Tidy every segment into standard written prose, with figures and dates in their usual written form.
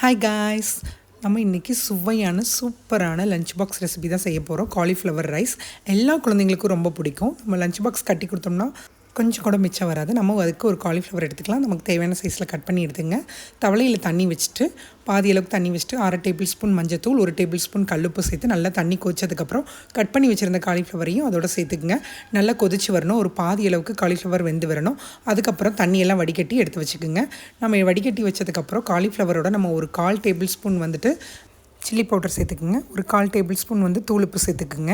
Hi guys, நம்ம இன்றைக்கி சுவையான சூப்பரான லஞ்ச் பாக்ஸ் ரெசிபி தான் செய்ய போகிறோம். காலிஃப்ளவர் ரைஸ் எல்லா குழந்தைங்களுக்கும் ரொம்ப பிடிக்கும். நம்ம லஞ்ச் பாக்ஸ் கட்டி கொடுத்தோம்னா கொஞ்சம் கூட மிச்சம் வராது. நம்ம அதுக்கு ஒரு காலிஃப்ளவர் எடுத்துக்கலாம். நமக்கு தேவையான சைஸில் கட் பண்ணி எடுத்துங்க. தவளையில் தண்ணி வச்சுட்டு பாதி அளவுக்கு தண்ணி வச்சுட்டு 1/2 டேபிள் ஸ்பூன் மஞ்சத்தூள், 1 டேபிள் ஸ்பூன் கல்லுப்பு சேர்த்து நல்லா தண்ணி கொதிச்சதுக்கப்புறம் கட் பண்ணி வச்சுருந்த காலிஃப்ளவரையும் அதோட சேர்த்துக்குங்க. நல்லா கொதிச்சு வரணும். ஒரு பாதி அளவுக்கு காலிஃப்ளவர் வெந்து வரணும். அதுக்கப்புறம் தண்ணியெல்லாம் வடிகட்டி எடுத்து வச்சுக்கோங்க. நம்ம வடிகட்டி வச்சதுக்கப்புறம் காலிஃப்ளவரோட நம்ம ஒரு 1/4 டேபிள் ஸ்பூன் வந்துட்டு சில்லி பவுடர் சேர்த்துக்குங்க. ஒரு 1/4 டேபிள் ஸ்பூன் வந்து தூளுப்பு சேர்த்துக்குங்க.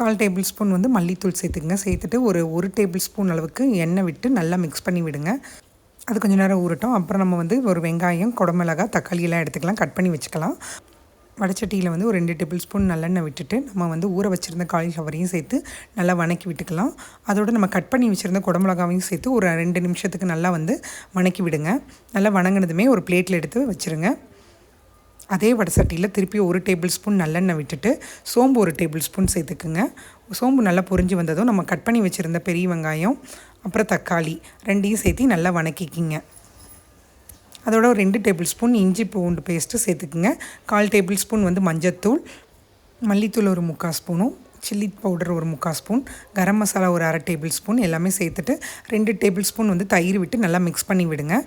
1/4 டேபிள் ஸ்பூன் வந்து மல்லித்தூள் சேர்த்துக்குங்க. சேர்த்துட்டு ஒரு டேபிள் ஸ்பூன் அளவுக்கு எண்ணெய் விட்டு நல்லா மிக்ஸ் பண்ணி விடுங்க. அது கொஞ்சம் நேரம் ஊறட்டும். அப்புறம் நம்ம வந்து ஒரு வெங்காயம், குடமிளகாய், தக்காளியெல்லாம் எடுத்துக்கலாம், கட் பண்ணி வச்சுக்கலாம். வடச்சட்டியில் வந்து ஒரு 2 டேபிள் ஸ்பூன் நல்லெண்ணெய் விட்டுட்டு நம்ம வந்து ஊற வச்சுருந்த காலிஃப்ளவரையும் சேர்த்து நல்லா வணக்கி விட்டுக்கலாம். அதோடு நம்ம கட் பண்ணி வச்சுருந்த குடமிளகாவையும் சேர்த்து ஒரு 2 நிமிஷத்துக்கு நல்லா வந்து வணக்கி விடுங்க. நல்லா வணங்கினதுமே ஒரு பிளேட்டில் எடுத்து வச்சுருங்க. அதே வடசட்டியில் திருப்பி 1 டேபிள் ஸ்பூன் நல்லெண்ணெய் விட்டுட்டு சோம்பு 1 டேபிள் ஸ்பூன் சேர்த்துக்குங்க. சோம்பு நல்லா பொரிஞ்சு வந்ததும் நம்ம கட் பண்ணி வச்சுருந்த பெரிய வெங்காயம் அப்புறம் தக்காளி ரெண்டையும் சேர்த்து நல்லா வணக்கிக்கிங்க. அதோட ஒரு 2 டேபிள் ஸ்பூன் இஞ்சி பூண்டு பேஸ்ட்டு சேர்த்துக்குங்க. 1/4 டேபிள் ஸ்பூன் வந்து மஞ்சத்தூள், மல்லித்தூள் ஒரு 3/4 ஸ்பூனும், சில்லி பவுடர் ஒரு 3/4 ஸ்பூன், கரம் மசாலா ஒரு 1/2 டேபிள் ஸ்பூன் எல்லாமே சேர்த்துட்டு 2 டேபிள் ஸ்பூன் வந்து தயிர் விட்டு நல்லா மிக்ஸ் பண்ணி விடுங்க.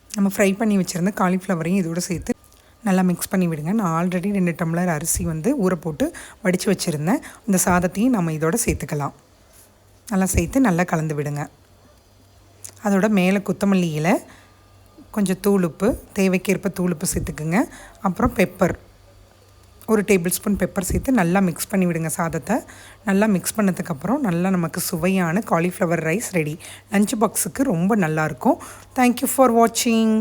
நம்ம ஃப்ரை பண்ணி வச்சுருந்த காலிஃப்ளவரையும் இதோடு சேர்த்து நல்லா மிக்ஸ் பண்ணி விடுங்க. நான் ஆல்ரெடி 2 டம்ளர் அரிசி வந்து ஊற போட்டு வடித்து வச்சுருந்தேன். இந்த சாதத்தையும் நம்ம இதோட சேர்த்துக்கலாம். நல்லா சேர்த்து நல்லா கலந்து விடுங்க. அதோட மேலே கொத்தமல்லி இலை, கொஞ்சம் தூளுப்பு, தேவைக்கேற்ப தூளுப்பு சேர்த்துக்குங்க. அப்புறம் பெப்பர் 1 டேபிள் ஸ்பூன் பெப்பர் சேர்த்து நல்லா மிக்ஸ் பண்ணி விடுங்க. சாதத்தை நல்லா மிக்ஸ் பண்ணதுக்கப்புறம் நல்லா நமக்கு சுவையான காலிஃப்ளவர் ரைஸ் ரெடி. லஞ்ச் பாக்ஸுக்கு ரொம்ப நல்லாயிருக்கும். தேங்க்யூ ஃபார் வாட்சிங்.